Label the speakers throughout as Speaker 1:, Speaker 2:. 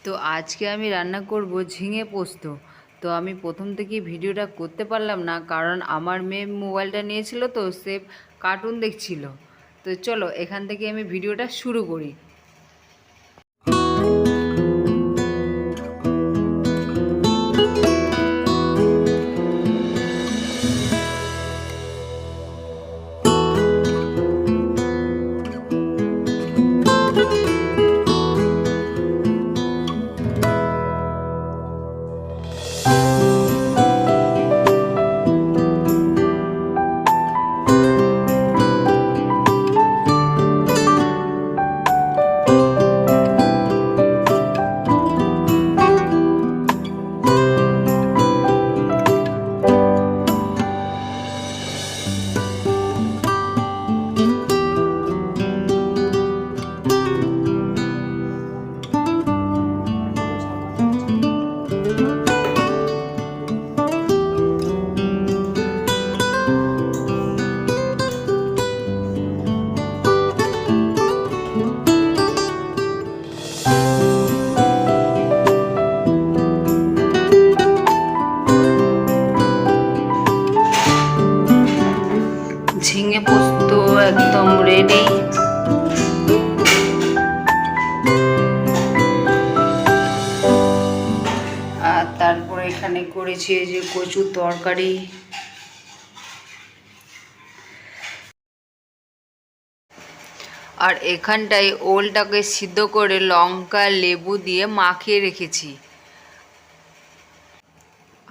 Speaker 1: তো আজকে আমি রান্না করব ঝিঙে পোস্ত। তো আমি প্রথম থেকেই ভিডিওটা করতে পারলাম না, কারণ আমার মেয়ে মোবাইলটা নিয়েছিল, তো সে কার্টুন দেখছিল। তো চলো এখান থেকে আমি ভিডিওটা শুরু করি। ঝিঙে পোস্ত একদম রেডি। আর তারপরে এখানে করেছি এই যে কচুর তরকারি। আর এখানটায় ওলটাকে সিদ্ধ করে লঙ্কা লেবু দিয়ে মাখিয়ে রেখেছি।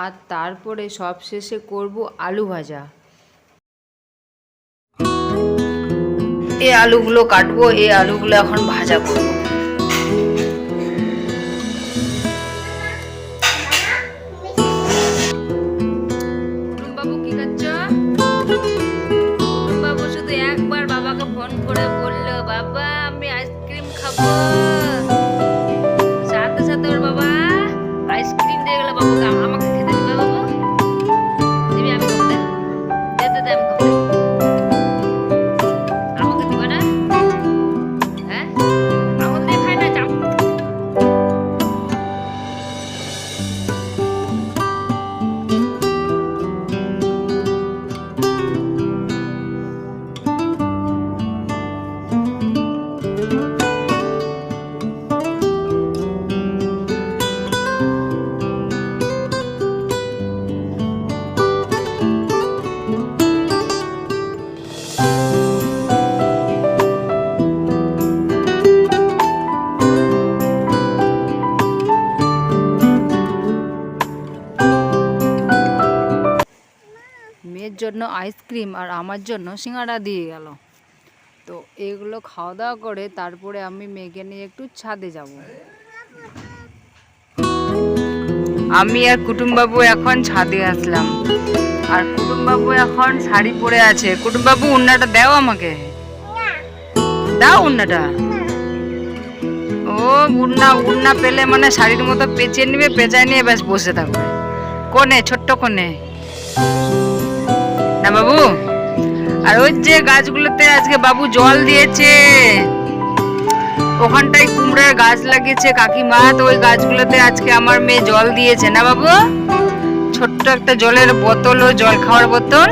Speaker 1: আর তারপরে সবশেষে করব আলু ভাজা। এই আলুগুলো কাটবো, এই আলুগুলো এখন ভাজা করব। বাবু কি খাচ্ছ? বাবু শুধু একবার বাবাকে ফোন করে বললো, বাবা আমি আইসক্রিম খাবো। সাথে সাথে ওর বাবা আইসক্রিম দিয়ে গেল। বাবুকে আমাকে খেতে দিবে? বাবু দিবি? আমি খাবো। দে দে দে, আমি খাবো। আমাকে দিবে না? হ্যাঁ, আমাকে দিয়ে খাই না। মেয়ের জন্য আইসক্রিম আর আমার জন্য সিঙ্গাড়া দিয়ে গেল। তো এগুলো খাওয়া দাওয়া করে তারপরে আমি মেয়েকে নিয়ে একটু ছাদে যাব। আমি আর কুটুমবাবু এখন ছাদে আসলাম। আর কুটুমবাবু এখন শাড়ি পরে আছে। কুটুমবাবু উন্নাটা দাও আমাকে, দাও উন্নাটা। ও উন্না পেলে মানে শাড়ির মতো পেঁচিয়ে নিবে, পেঁচায় নিয়ে ব্যাস বসে থাকবে কোণে, ছোট্ট কোণে না বাবু। আর ওই যে গাছগুলোতে আজকে বাবু জল দিয়েছে, ওখানটায় কুমড়ার গাছ লাগিয়েছে কাকিমা, তো ওই গাছগুলোতে আজকে আমার মেয়ে জল দিয়েছে না বাবু। ছোট্ট একটা জলের বোতল, ও জল খাওয়ার বোতল,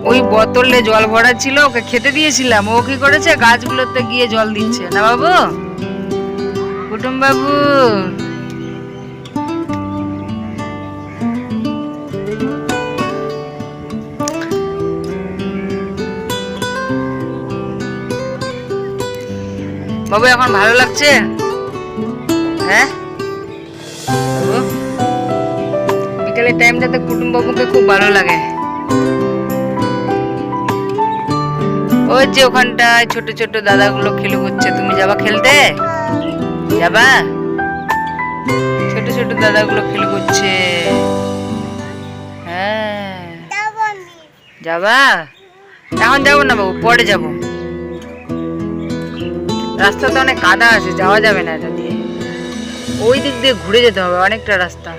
Speaker 1: ওই বোতলে জল ভরা ছিল, ওকে খেতে দিয়েছিলাম। ও কি করেছে, গাছগুলোতে গিয়ে জল দিচ্ছে না বাবু। কুটুম বাবু বাবু এখন ভালো লাগছে? হ্যাঁ বিকেলের টাইমটাতে কুটুম বাবুকে খুব ভালো লাগে। ওই যে ওখানটায় ছোট ছোট দাদাগুলো খেলে করছে, তুমি যাবা খেলতে? যাবা? ছোট ছোট দাদাগুলো খেলে করছে। হ্যাঁ যাবা? এখন যাবো না বাবু, পরে যাবো। রাস্তাতে অনেক কাদা আছে, যাওয়া যাবে না এটা দিয়ে। ওই দিক দিয়ে ঘুরে যেতে হবে, অনেকটা রাস্তা।